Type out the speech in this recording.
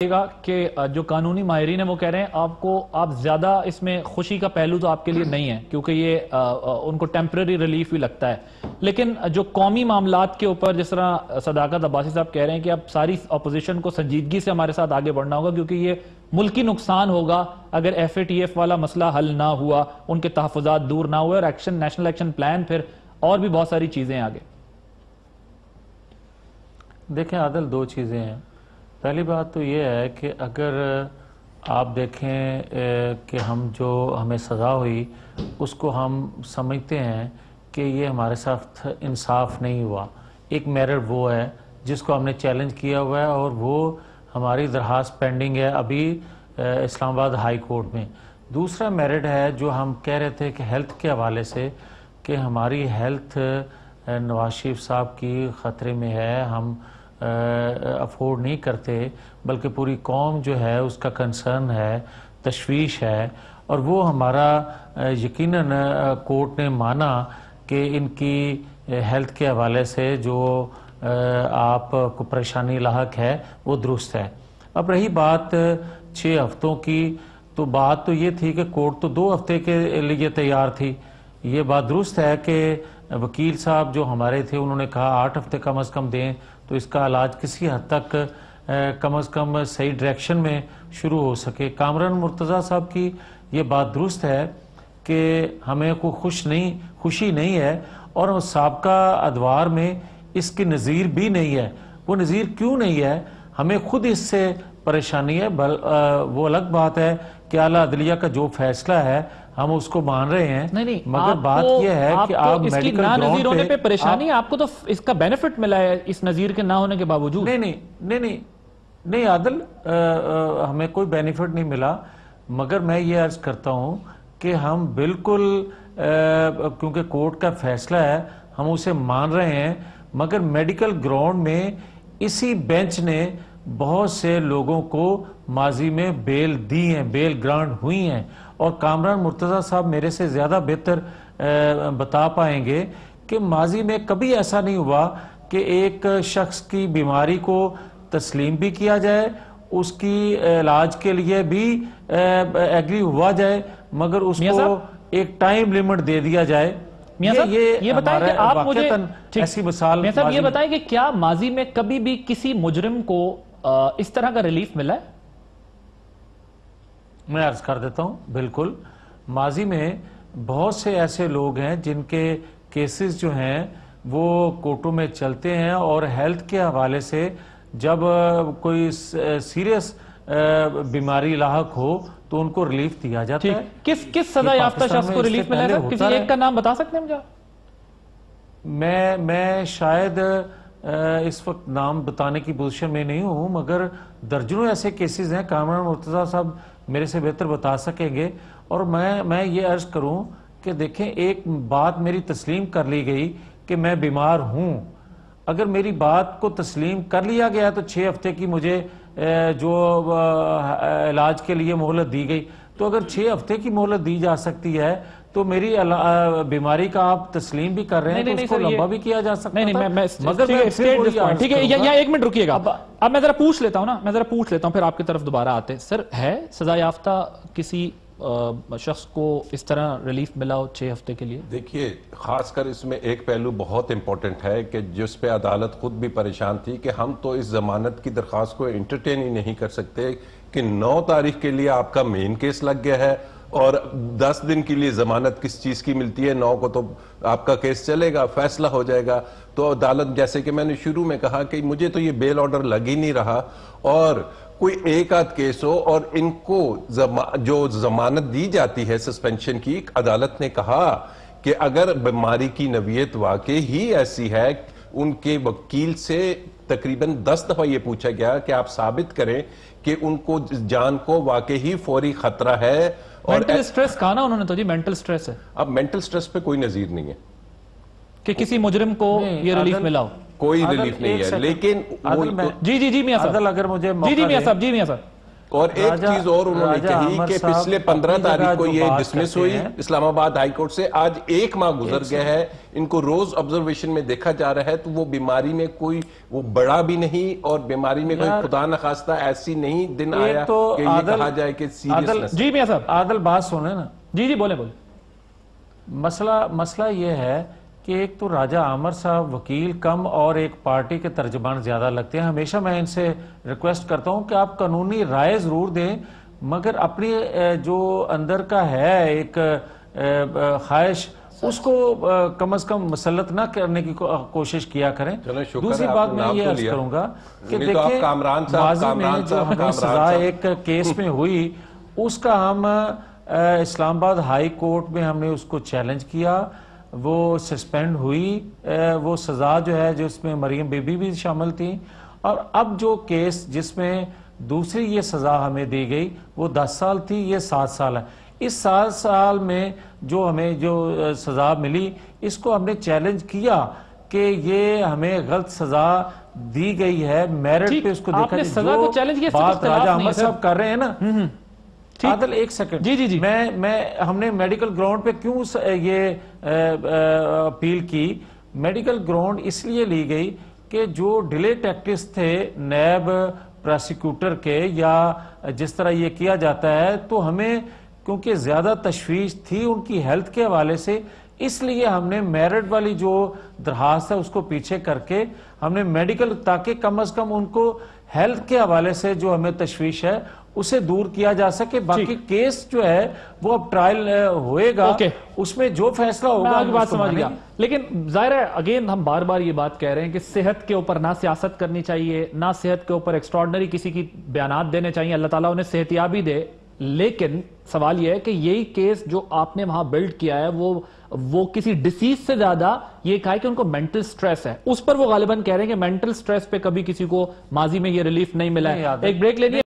گا کہ جو قانونی ماہرین ہیں وہ کہہ رہے ہیں آپ زیادہ اس میں خوشی کا پہلو تو آپ کے لیے نہیں ہے کیونکہ یہ ان کو ٹیمپرری ریلیف بھی لگتا ہے، لیکن جو قومی معاملات کے اوپر جس طرح صداقت عباسی صاحب کہہ رہے ہیں کہ اب ساری اپوزیشن کو سنجیدگی سے ہمارے ساتھ آگے بڑھنا ہوگا کیونکہ یہ ملکی نقصان ہوگا اگر ایف اے ٹی ایف والا مسئلہ حل نہ ہوا، ان کے تحفظات دور نہ ہوئے اور نیشنل ایکشن پلان پھر اور بھی بہت ساری چیزیں آگے۔ دیکھیں عادل، دو چیزیں ہیں۔ پہلی بات تو یہ ہے کہ اگر آپ دیکھیں کہ ہمیں سزا ہوئی اس کو ہم سمجھتے ہیں کہ یہ ہمارے ساتھ انصاف نہیں ہوا، ایک میرٹ وہ ہے جس کو ہم نے چیلنج کیا ہوا ہے اور وہ ہماری درخواست پینڈنگ ہے ابھی اسلام آباد ہائی کورٹ میں۔ دوسرا میرٹ ہے جو ہم کہہ رہے تھے کہ ہیلتھ کے حوالے سے کہ ہماری ہیلتھ نواز شریف صاحب کی خطرے میں ہے، ہم افورڈ نہیں کرتے، بلکہ پوری قوم جو ہے اس کا کنسرن ہے، تشویش ہے، اور وہ ہمارا یقیناً کورٹ نے مانا کہ ان کی ہیلتھ کے حوالے سے جو آپ کو پریشانی لاحق ہے وہ درست ہے۔ اب رہی بات 6 ہفتوں کی، تو بات تو یہ تھی کہ کورٹ تو 2 ہفتے کے لیے تیار تھی۔ یہ بات درست ہے کہ وکیل صاحب جو ہمارے تھے انہوں نے کہا 8 ہفتے کم از کم دیں تو اس کا علاج کسی حد تک کم از کم صحیح ڈائریکشن میں شروع ہو سکے۔ کامران مرتضیٰ صاحب کی یہ بات درست ہے کہ ہمیں کوئی خوشی نہیں ہے اور سابقہ ادوار میں اس کی نظیر بھی نہیں ہے۔ وہ نظیر کیوں نہیں ہے؟ ہمیں خود اس سے پریشانی ہے، وہ الگ بات ہے کہ اعلیٰ عدلیہ کا جو فیصلہ ہے ہم اس کو مان رہے ہیں، مگر بات یہ ہے کہ آپ میڈیکل نظیر ہونے پہ پریشانی ہے، آپ کو تو اس کا بینیفٹ ملا ہے اس نظیر کے نہ ہونے کے باوجود۔ نہیں عادل، ہمیں کوئی بینیفٹ نہیں ملا، مگر میں یہ عرض کرتا ہوں کہ ہم بالکل کیونکہ کورٹ کا فیصلہ ہے ہم اسے مان رہے ہیں، مگر میڈیکل گراؤنڈ میں اسی بینچ نے بہت سے لوگوں کو ماضی میں بیل دی ہیں، بیل گرانٹ ہوئی ہیں، اور کامران مرتضیٰ صاحب میرے سے زیادہ بہتر بتا پائیں گے کہ ماضی میں کبھی ایسا نہیں ہوا کہ ایک شخص کی بیماری کو تسلیم بھی کیا جائے، اس کی علاج کے لیے بھی ایگری ہوا جائے، مگر اس کو ایک ٹائم لیمٹ دے دیا جائے۔ یہ بتائیں کہ آپ مجھے ایسی مثال یہ بتائیں کہ کیا ماضی میں کبھی بھی کسی مجرم کو اس طرح کا ریلیف ملا ہے؟ میں عرض کر دیتا ہوں، بالکل ماضی میں بہت سے ایسے لوگ ہیں جن کے کیسز جو ہیں وہ کورٹوں میں چلتے ہیں، اور ہیلتھ کے حوالے سے جب کوئی سیریس بیماری لاحق ہو تو ان کو ریلیف دیا جاتا ہے۔ کس سزا یافتہ شخص کو ریلیف ملا ہے؟ کسی ایک کا نام بتا سکتے ہیں مجھے؟ میں شاید اس وقت نام بتانے کی پوزیشن میں نہیں ہوں، مگر درجنوں ایسے کیسز ہیں، کامران مرتضیٰ صاحب میرے سے بہتر بتا سکیں گے۔ اور میں یہ عرض کروں کہ دیکھیں، ایک بات میری تسلیم کر لی گئی کہ میں بیمار ہوں، اگر میری بات کو تسلیم کر لیا گیا تو 6 ہفتے کی مجھے جو علاج کے لیے مہلت دی گئی، تو اگر 6 ہفتے کی مہلت دی جا سکتی ہے تو میری بیماری کا آپ تسلیم بھی کر رہے ہیں تو اس کو لمبا بھی کیا جا سکتا تھا۔ ٹھیک ہے، یہاں 1 منٹ رکیے گا، اب میں ذرا پوچھ لیتا ہوں پھر آپ کی طرف دوبارہ آتے ہیں۔ سر، ہے سزا یافتہ کسی شخص کو اس طرح ریلیف ملا ہو 6 ہفتے کے لیے؟ دیکھیے، خاص کر اس میں ایک پہلو بہت امپورٹنٹ ہے کہ جس پہ عدالت خود بھی پریشان تھی کہ ہم تو اس ضمانت کی درخواست کو انٹرٹین ہی نہیں کر سکتے کہ 9 تاریخ کے لیے آپ کا مین کیس لگ گیا ہے اور 10 دن کے لیے ضمانت کس چیز کی ملتی ہے، 9 کو تو آپ کا کیس چلے گا، فیصلہ ہو جائے گا۔ تو عدالت، جیسے کہ میں نے شروع میں کہا کہ مجھے تو یہ بیل آرڈر لگ ہی نہیں رہا، اور کوئی ایک آدھ کیس ہو اور ان کو جو ضمانت دی جاتی ہے سسپینشن کی، عدالت نے کہا کہ اگر بیماری کی نوعیت واقعی ہی ایسی ہے، ان کے وکیل سے تقریباً 10 دفعہ یہ پوچھا گیا کہ آپ ثابت کریں کہ ان کو جان کو واقعی ہی فوری خطرہ ہے۔ مینٹل سٹریس کہا نا انہوں نے، تو جی مینٹل سٹریس ہے۔ اب مینٹل سٹریس پہ کوئی نظیر نہیں ہے کہ کسی مجرم کو یہ ریلیف ملا ہو، کوئی ریلیف نہیں ہے، لیکن جی میاں صاحب، اگر مجھے جی میاں صاحب اور ایک چیز اور انہوں نے کہی کہ پچھلے 15 تاریخ کو یہ ڈسمس ہوئی اسلام آباد ہائی کورٹ سے، آج 1 ماہ گزر گیا ہے، ان کو روز آبزرویشن میں دیکھا جا رہا ہے، تو وہ بیماری میں کوئی وہ بڑا بھی نہیں، اور بیماری میں کوئی خدا نخواستہ ایسی نہیں دن آیا کہ یہ کہا جائے کہ سیریسنس۔ جی میاں صاحب، عادل بات سنیں نا، جی بولیں۔ مسئلہ یہ ہے کہ ایک تو راجہ عامر صاحب وکیل کم اور ایک پارٹی کے ترجمان زیادہ لگتے ہیں۔ ہمیشہ میں ان سے ریکویسٹ کرتا ہوں کہ آپ قانونی رائے ضرور دیں، مگر اپنی جو اندر کا ہے ایک خواہش اس کو کم از کم مسلط نہ کرنے کی کوشش کیا کریں۔ دوسری بات میں یہ عرض کروں گا کہ دیکھیں ماضی میں جو ہمیں سزا ایک کیس میں ہوئی، اس کا ہم اسلام آباد ہائی کورٹ میں ہم نے اس کو چیلنج کیا، وہ سسپینڈ ہوئی، وہ سزا جو ہے جس میں مریم بی بی بھی شامل تھی، اور اب جو کیس جس میں دوسری یہ سزا ہمیں دی گئی وہ 10 سال تھی، یہ 7 سال ہے۔ اس 7 سال میں جو ہمیں جو سزا ملی اس کو ہم نے چیلنج کیا کہ یہ ہمیں غلط سزا دی گئی ہے، میرٹ پہ اس کو دیکھا جو بات راجہ عامر صاحب کر رہے ہیں نا۔ عادل ایک سیکنڈ، جی ہم نے میڈیکل گراؤنڈ پہ کیوں یہ اپیل کی؟ میڈیکل گراؤنڈ اس لیے لی گئی کہ جو ڈیلے ٹیکٹکس تھے نیب پراسیکیوٹر کے، یا جس طرح یہ کیا جاتا ہے، تو ہمیں کیونکہ زیادہ تشویش تھی ان کی ہیلتھ کے حوالے سے، اس لیے ہم نے میرٹ والی جو درخواست ہے اس کو پیچھے کر کے ہم نے میڈیکل، تاکہ کم از کم ان کو ہیلتھ کے حوالے سے جو ہمیں تشویش ہے اسے دور کیا جا سکے۔ باقی کیس جو ہے وہ اب ٹرائل ہوئے گا، اس میں جو فیصلہ ہوگا میں بات سمجھ گیا۔ لیکن ظاہر ہے اگین ہم بار بار یہ بات کہہ رہے ہیں کہ صحت کے اوپر نہ سیاست کرنی چاہیے، نہ صحت کے اوپر ایکسٹراڈنری کسی کی بیانات دینے چاہیے، اللہ تعالیٰ انہیں صحتیابی دے۔ لیکن سوال یہ ہے کہ یہی کیس جو آپ نے وہاں بلڈ کیا ہے وہ کسی ڈیسیز سے زیادہ یہ کہا ہے کہ ان کو مینٹل سٹریس ہے، اس پر وہ غالباً کہہ رہے ہیں کہ مینٹل سٹریس پہ کبھی کسی کو ماضی میں یہ ریلیف نہیں ملا ہے۔ ایک بریک لینی ہے۔